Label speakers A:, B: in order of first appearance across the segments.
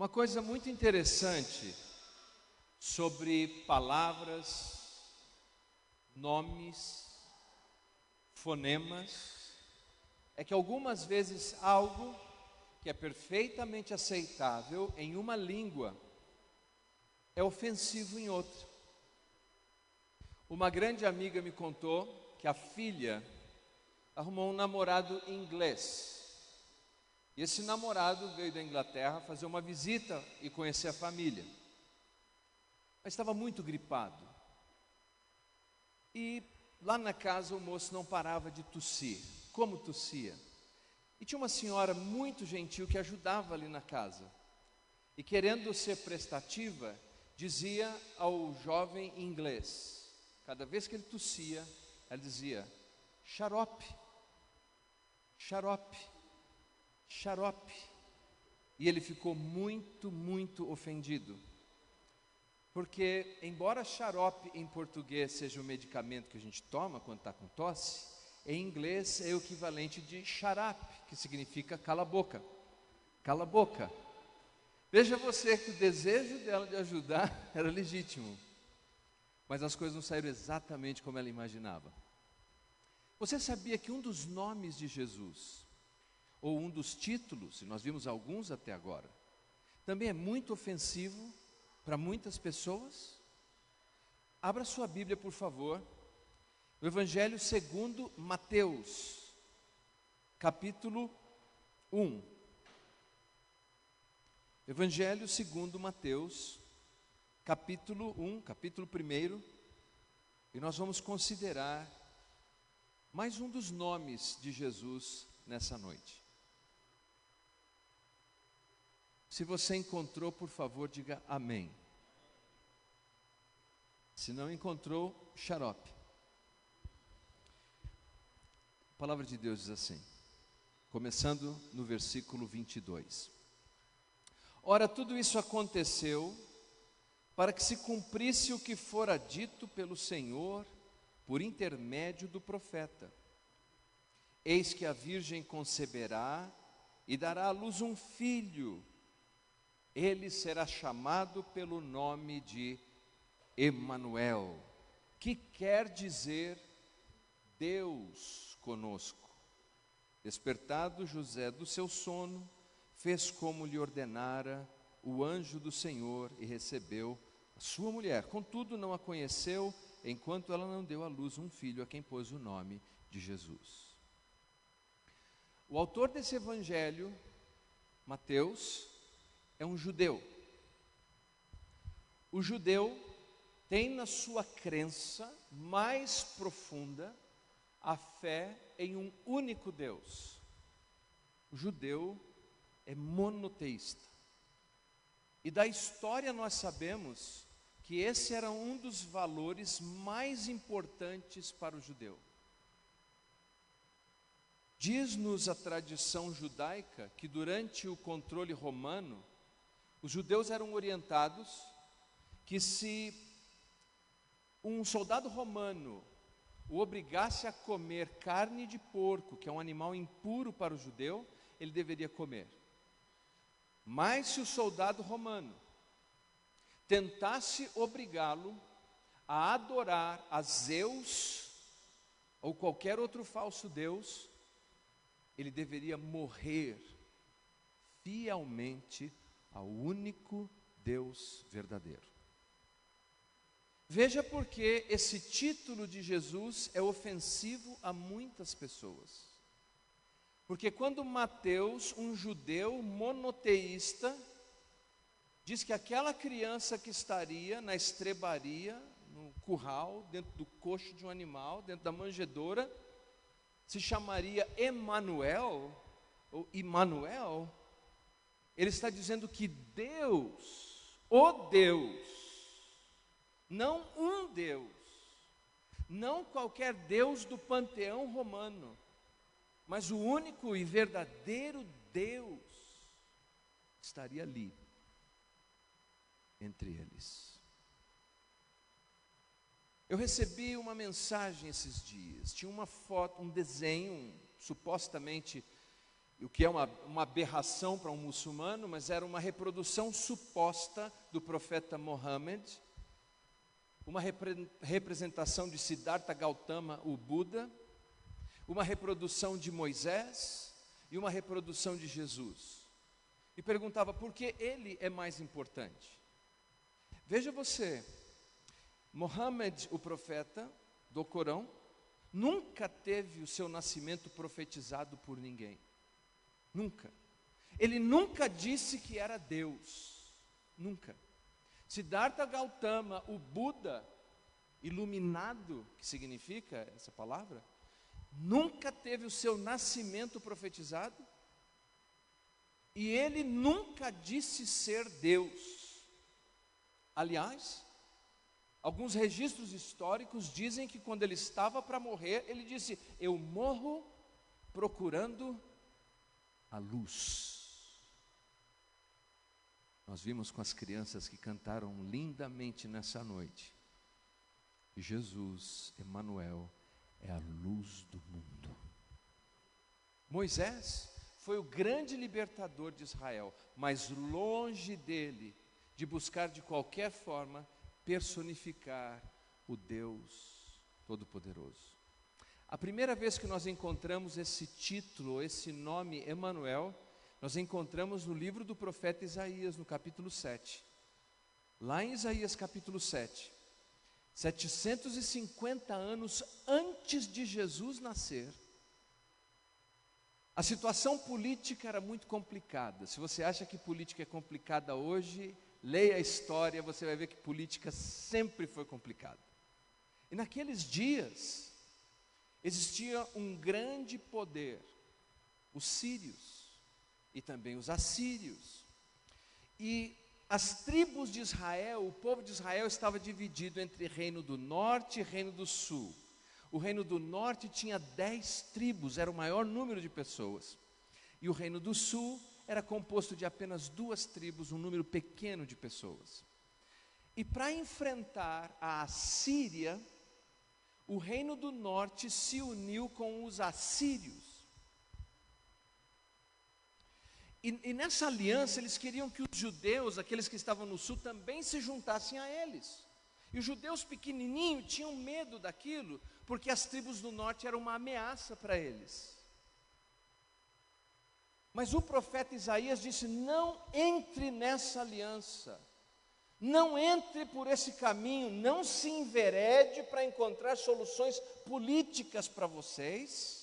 A: Uma coisa muito interessante sobre palavras, nomes, fonemas, é que algumas vezes algo que é perfeitamente aceitável em uma língua é ofensivo em outra. Uma grande amiga me contou que a filha arrumou um namorado inglês. E esse namorado veio da Inglaterra fazer uma visita e conhecer a família. Mas estava muito gripado. E lá na casa o moço não parava de tossir. Como tossia? E tinha uma senhora muito gentil que ajudava ali na casa. E querendo ser prestativa, dizia ao jovem inglês, cada vez que ele tossia, ela dizia: xarope, xarope, xarope. E ele ficou muito ofendido. Porque, embora xarope em português seja o medicamento que a gente toma quando está com tosse, em inglês é o equivalente de shut up, que significa cala a boca. Cala a boca. Veja você que o desejo dela de ajudar era legítimo, mas as coisas não saíram exatamente como ela imaginava. Você sabia que um dos nomes de Jesus, ou um dos títulos, e nós vimos alguns até agora, também é muito ofensivo para muitas pessoas? Abra sua Bíblia, por favor, no Evangelho segundo Mateus, capítulo 1. Evangelho segundo Mateus, capítulo 1, capítulo 1, e nós vamos considerar mais um dos nomes de Jesus nessa noite. Se você encontrou, por favor, diga amém. Se não encontrou, xarope. A palavra de Deus diz assim, começando no versículo 22. Ora, tudo isso aconteceu para que se cumprisse o que fora dito pelo Senhor por intermédio do profeta. Eis que a virgem conceberá e dará à luz um filho. Ele será chamado pelo nome de Emanuel, que quer dizer Deus conosco. Despertado José do seu sono, fez como lhe ordenara o anjo do Senhor e recebeu a sua mulher. Contudo, não a conheceu, enquanto ela não deu à luz um filho, a quem pôs o nome de Jesus. O autor desse evangelho, Mateus, é um judeu. O judeu tem na sua crença mais profunda a fé em um único Deus. O judeu é monoteísta. E da história nós sabemos que esse era um dos valores mais importantes para o judeu. Diz-nos a tradição judaica que durante o controle romano, os judeus eram orientados que se um soldado romano o obrigasse a comer carne de porco, que é um animal impuro para o judeu, ele deveria comer. Mas se o soldado romano tentasse obrigá-lo a adorar a Zeus ou qualquer outro falso deus, ele deveria morrer fielmente ao único Deus verdadeiro. Veja porque esse título de Jesus é ofensivo a muitas pessoas. Porque quando Mateus, um judeu monoteísta, diz que aquela criança que estaria na estrebaria, no curral, dentro do coxo de um animal, dentro da manjedoura, se chamaria Emanuel, ou Immanuel, ele está dizendo que Deus, o Deus, não um Deus, não qualquer Deus do panteão romano, mas o único e verdadeiro Deus estaria ali, entre eles. Eu recebi uma mensagem esses dias, tinha uma foto, um desenho, supostamente o que é uma aberração para um muçulmano, mas era uma reprodução suposta do profeta Mohammed, uma representação de Siddhartha Gautama, o Buda, uma reprodução de Moisés e uma reprodução de Jesus. E perguntava por que ele é mais importante. Veja você, Mohammed, o profeta do Corão, nunca teve o seu nascimento profetizado por ninguém. Nunca. Ele nunca disse que era Deus. Nunca. Siddhartha Gautama, o Buda, iluminado, que significa essa palavra, nunca teve o seu nascimento profetizado. E ele nunca disse ser Deus. Aliás, alguns registros históricos dizem que quando ele estava para morrer, ele disse: eu morro procurando a luz. Nós vimos com as crianças que cantaram lindamente nessa noite, que Jesus, Emanuel, é a luz do mundo. Moisés foi o grande libertador de Israel, mas longe dele de buscar de qualquer forma personificar o Deus Todo-Poderoso. A primeira vez que nós encontramos esse título, esse nome Emanuel, nós encontramos no livro do profeta Isaías, no capítulo 7. Lá em Isaías capítulo 7, 750 anos antes de Jesus nascer, a situação política era muito complicada. Se você acha que política é complicada hoje, leia a história, você vai ver que política sempre foi complicada. E naqueles dias, existia um grande poder, os sírios e também os assírios. E as tribos de Israel, o povo de Israel estava dividido entre reino do norte e reino do sul. O reino do norte tinha 10 tribos, era o maior número de pessoas. E o reino do sul era composto de apenas 2 tribos, um número pequeno de pessoas. E para enfrentar a Assíria, o reino do norte se uniu com os assírios. E nessa aliança eles queriam que os judeus, aqueles que estavam no sul, também se juntassem a eles. E os judeus pequenininhos tinham medo daquilo, porque as tribos do norte eram uma ameaça para eles. Mas o profeta Isaías disse: não entre nessa aliança, não entre por esse caminho, não se enverede para encontrar soluções políticas para vocês.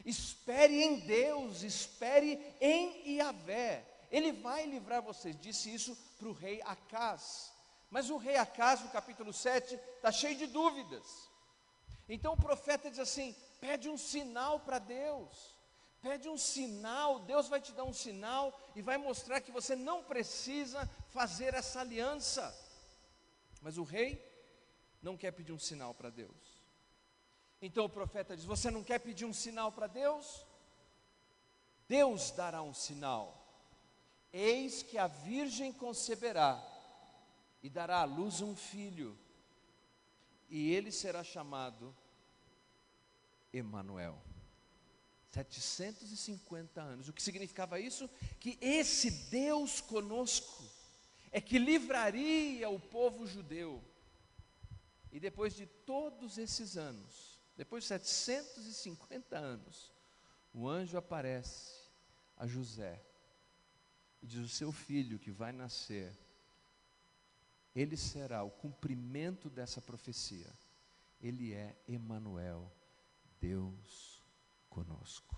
A: Espere em Deus, espere em Yahvé, Ele vai livrar vocês. Disse isso para o rei Acaz. Mas o rei Acaz, no capítulo 7, está cheio de dúvidas. Então o profeta diz assim: pede um sinal para Deus, pede um sinal, Deus vai te dar um sinal e vai mostrar que você não precisa fazer essa aliança. Mas o rei não quer pedir um sinal para Deus. Então o profeta diz: você não quer pedir um sinal para Deus? Deus dará um sinal. Eis que a virgem conceberá e dará à luz um filho, e ele será chamado Emanuel. 750 anos. O que significava isso? Que esse Deus conosco é que livraria o povo judeu. E depois de todos esses anos, depois de 750 anos, o anjo aparece a José e diz: o seu filho que vai nascer, ele será o cumprimento dessa profecia. Ele é Emanuel, Deus conosco.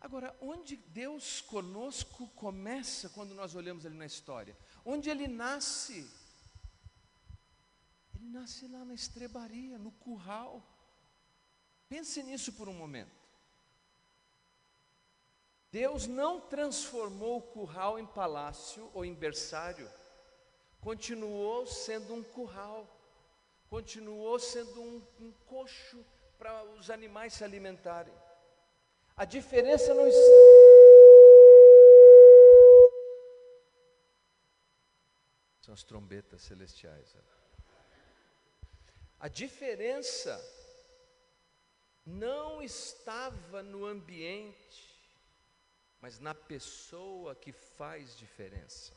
A: Agora, onde Deus conosco começa quando nós olhamos ele na história? Onde ele nasce? Ele nasce lá na estrebaria, no curral. Pense nisso por um momento. Deus não transformou o curral em palácio ou em berçário. Continuou sendo um curral, continuou sendo um coxo para os animais se alimentarem. A diferença não está... São as trombetas celestiais. A diferença não estava no ambiente, mas na pessoa que faz diferença.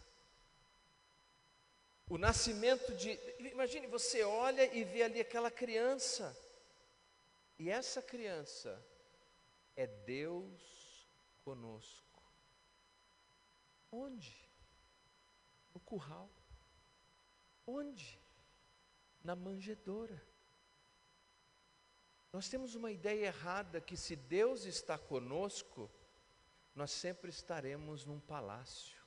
A: O nascimento imagine, você olha e vê ali aquela criança, e essa criança é Deus conosco. Onde? No curral. Onde? Na manjedoura. Nós temos uma ideia errada que se Deus está conosco, nós sempre estaremos num palácio.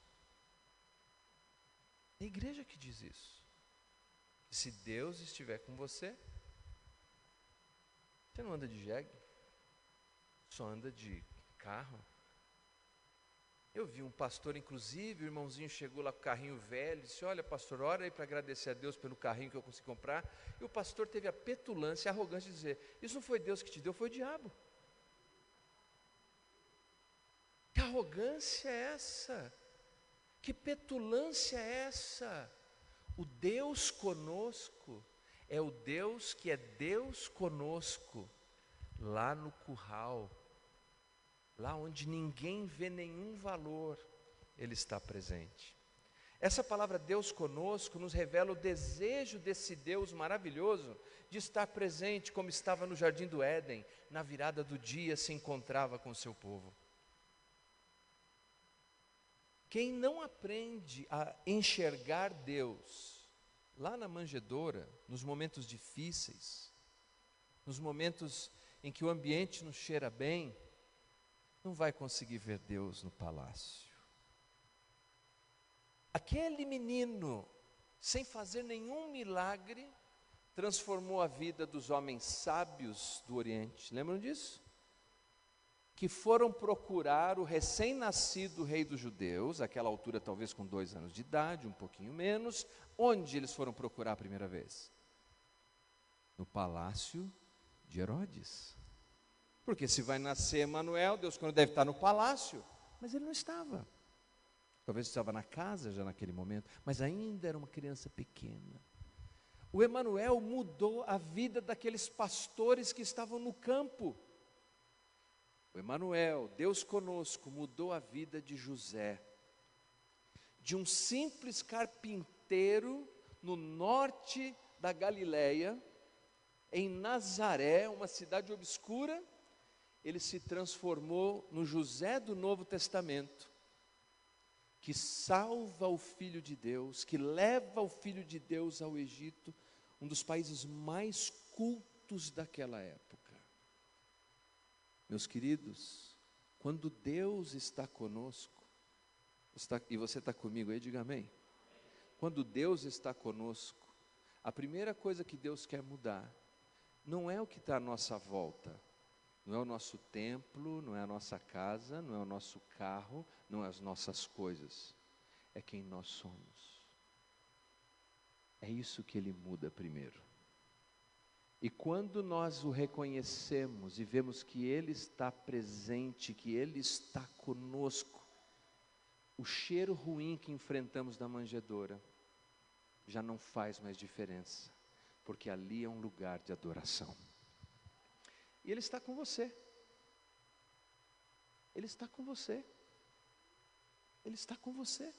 A: É a igreja que diz isso. Que se Deus estiver com você, você não anda de jegue, só anda de carro. Eu vi um pastor, inclusive, o irmãozinho chegou lá com o carrinho velho, disse: olha pastor, ora aí para agradecer a Deus pelo carrinho que eu consegui comprar. E o pastor teve a petulância, a arrogância de dizer: isso não foi Deus que te deu, foi o diabo. Que arrogância é essa? Que petulância é essa? O Deus conosco é o Deus que é Deus conosco, lá no curral, lá onde ninguém vê nenhum valor, Ele está presente. Essa palavra Deus conosco nos revela o desejo desse Deus maravilhoso de estar presente, como estava no jardim do Éden, na virada do dia se encontrava com o seu povo. Quem não aprende a enxergar Deus lá na manjedoura, nos momentos difíceis, nos momentos em que o ambiente não cheira bem, não vai conseguir ver Deus no palácio. Aquele menino, sem fazer nenhum milagre, transformou a vida dos homens sábios do Oriente. Lembram disso? Que foram procurar o recém-nascido rei dos judeus, àquela altura talvez com 2 anos de idade, um pouquinho menos. Onde eles foram procurar a primeira vez? No palácio de Herodes. Porque se vai nascer Emanuel, Deus quando deve estar no palácio, mas ele não estava. Talvez estava na casa já naquele momento, mas ainda era uma criança pequena. O Emanuel mudou a vida daqueles pastores que estavam no campo. O Emanuel, Deus conosco, mudou a vida de José, de um simples carpinteiro no norte da Galileia, em Nazaré, uma cidade obscura. Ele se transformou no José do Novo Testamento, que salva o Filho de Deus, que leva o Filho de Deus ao Egito, um dos países mais cultos daquela época. Meus queridos, quando Deus está conosco, e você está comigo aí, diga amém. Quando Deus está conosco, a primeira coisa que Deus quer mudar, não é o que está à nossa volta, não é o nosso templo, não é a nossa casa, não é o nosso carro, não é as nossas coisas, é quem nós somos. É isso que Ele muda primeiro. E quando nós o reconhecemos e vemos que Ele está presente, que Ele está conosco, o cheiro ruim que enfrentamos na manjedoura já não faz mais diferença, porque ali é um lugar de adoração. E Ele está com você. Ele está com você. Ele está com você.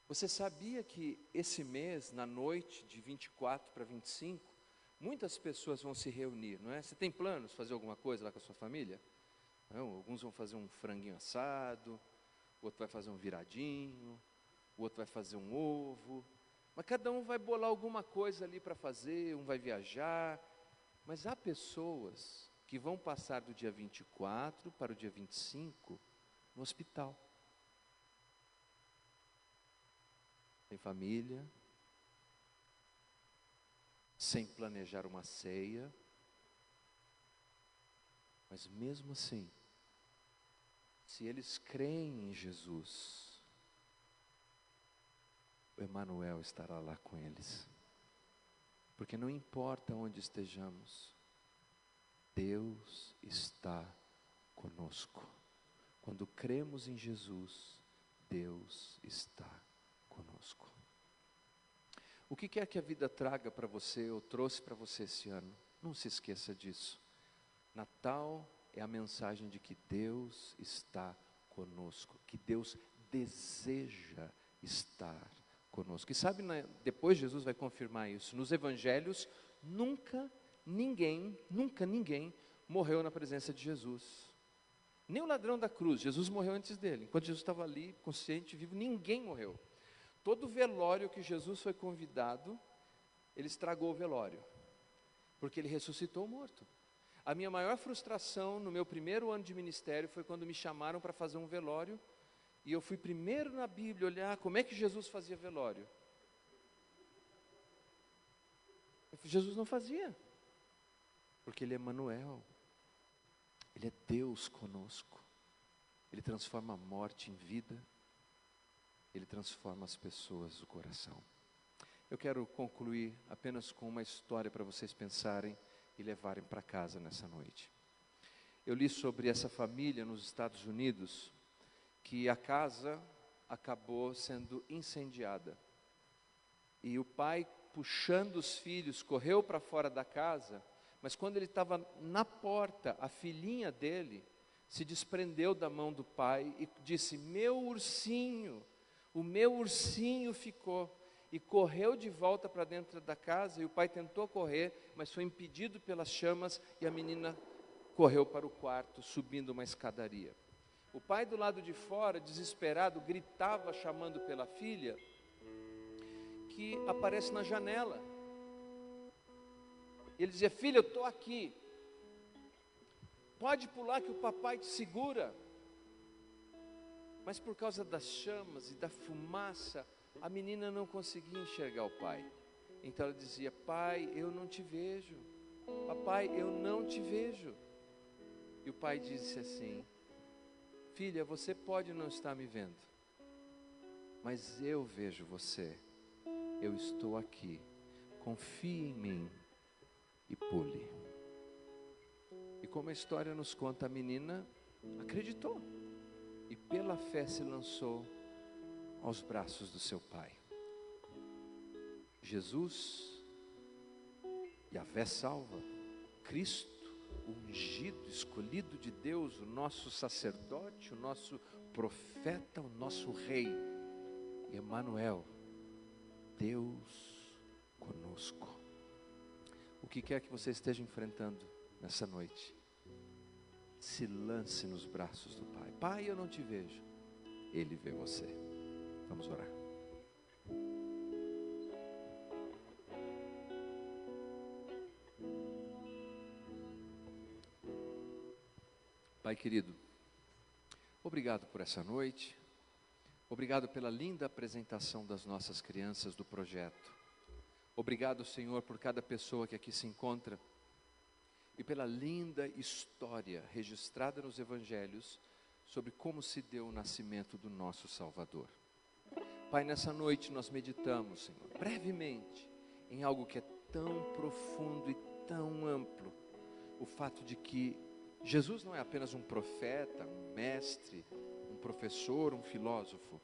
A: Você sabia que esse mês, na noite de 24 para 25, muitas pessoas vão se reunir, não é? Você tem planos de fazer alguma coisa lá com a sua família? Não, alguns vão fazer um franguinho assado, o outro vai fazer um viradinho, o outro vai fazer um ovo, mas cada um vai bolar alguma coisa ali para fazer, um vai viajar, mas há pessoas que vão passar do dia 24 para o dia 25 no hospital. Tem família, sem planejar uma ceia, mas mesmo assim, se eles creem em Jesus, o Emanuel estará lá com eles, porque não importa onde estejamos, Deus está conosco. Quando cremos em Jesus, Deus está conosco. O que quer que a vida traga para você, ou trouxe para você esse ano, não se esqueça disso. Natal é a mensagem de que Deus está conosco, que Deus deseja estar conosco. E sabe, depois Jesus vai confirmar isso. Nos evangelhos, nunca ninguém morreu na presença de Jesus. Nem o ladrão da cruz, Jesus morreu antes dele. Enquanto Jesus estava ali, consciente, vivo, ninguém morreu. Todo velório que Jesus foi convidado, ele estragou o velório, porque ele ressuscitou morto. A minha maior frustração no meu primeiro ano de ministério foi quando me chamaram para fazer um velório, e eu fui primeiro na Bíblia olhar como é que Jesus fazia velório. Jesus não fazia, porque Ele é Emanuel, Ele é Deus conosco. Ele transforma a morte em vida, Ele transforma as pessoas do coração. Eu quero concluir apenas com uma história para vocês pensarem e levarem para casa nessa noite. Eu li sobre essa família nos Estados Unidos, que a casa acabou sendo incendiada. E o pai, puxando os filhos, correu para fora da casa, mas quando ele estava na porta, a filhinha dele se desprendeu da mão do pai e disse: meu ursinho, o meu ursinho ficou. E correu de volta para dentro da casa, e o pai tentou correr, mas foi impedido pelas chamas, e a menina correu para o quarto, subindo uma escadaria. O pai do lado de fora, desesperado, gritava chamando pela filha, que aparece na janela. E ele dizia: filha, eu estou aqui, pode pular que o papai te segura. Mas por causa das chamas e da fumaça, a menina não conseguia enxergar o pai. Então ela dizia: pai, eu não te vejo. Papai, eu não te vejo. E o pai disse assim: filha, você pode não estar me vendo, mas eu vejo você. Eu estou aqui. Confie em mim e pule. E como a história nos conta, a menina acreditou e pela fé se lançou aos braços do seu pai. Jesus, Yahvé salva, Cristo, o ungido, escolhido de Deus, o nosso sacerdote, o nosso profeta, o nosso rei, Emanuel, Deus conosco. O que quer que você esteja enfrentando nessa noite, se lance nos braços do Pai. Pai, eu não te vejo, Ele vê você. Vamos orar. Pai querido, obrigado por essa noite, obrigado pela linda apresentação das nossas crianças do projeto. Obrigado, Senhor, por cada pessoa que aqui se encontra e pela linda história registrada nos evangelhos sobre como se deu o nascimento do nosso Salvador. Pai, nessa noite nós meditamos, Senhor, brevemente, em algo que é tão profundo e tão amplo. O fato de que Jesus não é apenas um profeta, um mestre, um professor, um filósofo.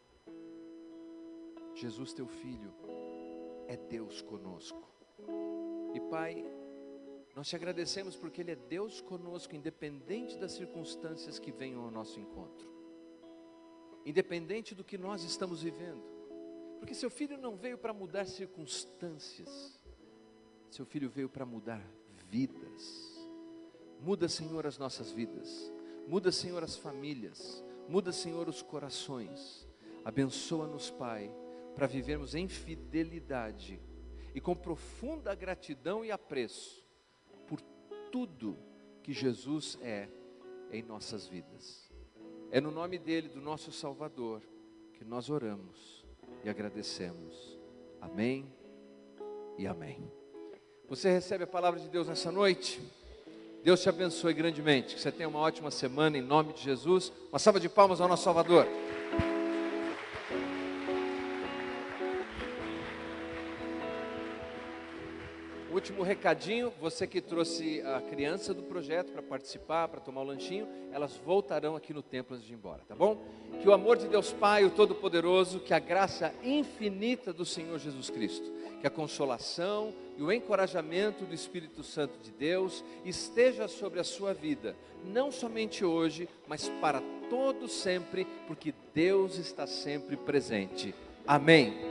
A: Jesus, teu Filho, é Deus conosco. E Pai, nós te agradecemos porque Ele é Deus conosco, independente das circunstâncias que venham ao nosso encontro. Independente do que nós estamos vivendo. Porque seu Filho não veio para mudar circunstâncias. Seu Filho veio para mudar vidas. Muda, Senhor, as nossas vidas. Muda, Senhor, as famílias. Muda, Senhor, os corações. Abençoa-nos, Pai, para vivermos em fidelidade e com profunda gratidão e apreço por tudo que Jesus é em nossas vidas. É no nome dele, do nosso Salvador, que nós oramos e agradecemos. Amém e amém. Você recebe a palavra de Deus nessa noite? Deus te abençoe grandemente. Que você tenha uma ótima semana em nome de Jesus. Uma salva de palmas ao nosso Salvador. O último recadinho, você que trouxe a criança do projeto para participar, para tomar o lanchinho, elas voltarão aqui no templo antes de ir embora, tá bom? Que o amor de Deus Pai, o Todo-Poderoso, que a graça infinita do Senhor Jesus Cristo, que a consolação e o encorajamento do Espírito Santo de Deus esteja sobre a sua vida, não somente hoje, mas para todo sempre, porque Deus está sempre presente. Amém.